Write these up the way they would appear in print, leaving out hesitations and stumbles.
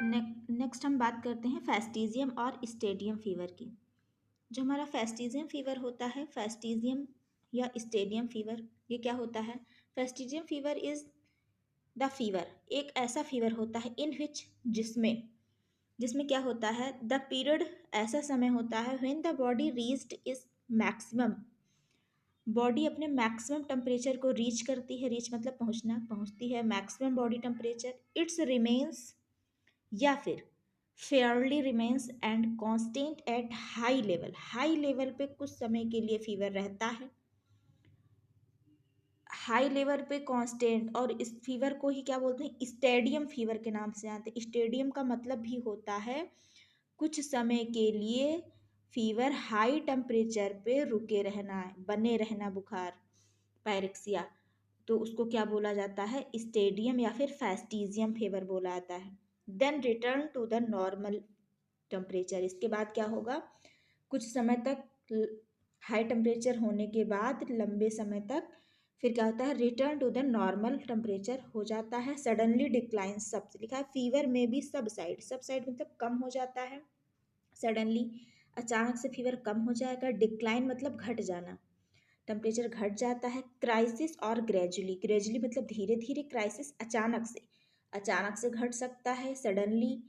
Next हम बात करते हैं फेस्टिजियम और स्टेडियम फीवर की। जो हमारा फेस्टिजियम फीवर होता है, फेस्टिजियम या स्टेडियम फीवर, ये क्या होता है? फेस्टिजियम फीवर इज द फीवर, एक ऐसा फीवर होता है इन विच जिसमें जिसमें क्या होता है, द पीरियड, ऐसा समय होता है when the body reached is maximum, body अपने मैक्सिमम टेम्परेचर को रीच करती है, रीच मतलब पहुंचना, पहुंचती है maximum body temperature, it's remains या फिर Fairlie remains and constant at high level, high level पे कुछ समय के लिए फीवर रहता है, हाई लेवल पे कांस्टेंट। और इस फीवर को ही क्या बोलते हैं? स्टेडियम फीवर के नाम से आते हैं। स्टेडियम का मतलब भी होता है कुछ समय के लिए फीवर हाई टेम्परेचर पे रुके रहना, बने रहना, बुखार, पायरेक्सिया, तो उसको क्या बोला जाता है? स्टेडियम या फिर फेस्टिजियम फीवर बोला जाता है। Then return to the normal temperature, इसके बाद क्या होगा? कुछ समय तक हाई टेम्परेचर होने के बाद लंबे समय तक फिर क्या होता है? Return to the normal temperature हो जाता है। सडनली डिक्लाइन, सब लिखा है, फीवर में भी सबसाइड, सबसाइड मतलब कम हो जाता है। सडनली, अचानक से फीवर कम हो जाएगा। डिक्लाइन मतलब घट जाना, टेम्परेचर घट जाता है। क्राइसिस और ग्रेजुअली, ग्रेजुअली मतलब धीरे धीरे, क्राइसिस अचानक से घट सकता है, सडनली,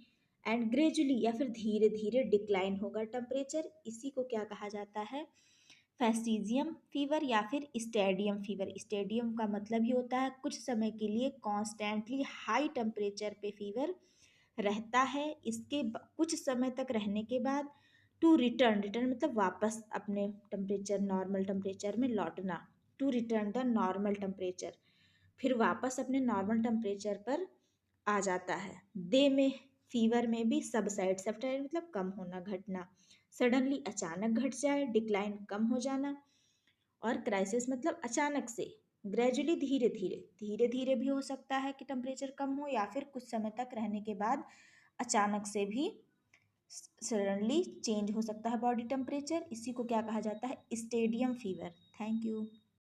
एंड ग्रेजुअली या फिर धीरे धीरे डिक्लाइन होगा टेम्परेचर। इसी को क्या कहा जाता है? फेस्टिजियम फीवर या फिर स्टेडियम फीवर। स्टेडियम का मतलब ही होता है कुछ समय के लिए कॉन्स्टेंटली हाई टेम्परेचर पे फीवर रहता है, इसके कुछ समय तक रहने के बाद टू रिटर्न, रिटर्न मतलब वापस अपने टेम्परेचर, नॉर्मल टेम्परेचर में लौटना, to return the normal temperature, फिर वापस अपने नॉर्मल टेम्परेचर पर आ जाता है। दे में, फीवर में भी सबसाइड, सबसाइड मतलब कम होना, घटना, सडनली अचानक घट जाए, डिक्लाइन कम हो जाना, और क्राइसिस मतलब अचानक से, ग्रेजुअली धीरे धीरे, धीरे धीरे भी हो सकता है कि टेम्परेचर कम हो, या फिर कुछ समय तक रहने के बाद अचानक से भी सडनली चेंज हो सकता है बॉडी टेम्परेचर। इसी को क्या कहा जाता है? Stadium fever. Thank you.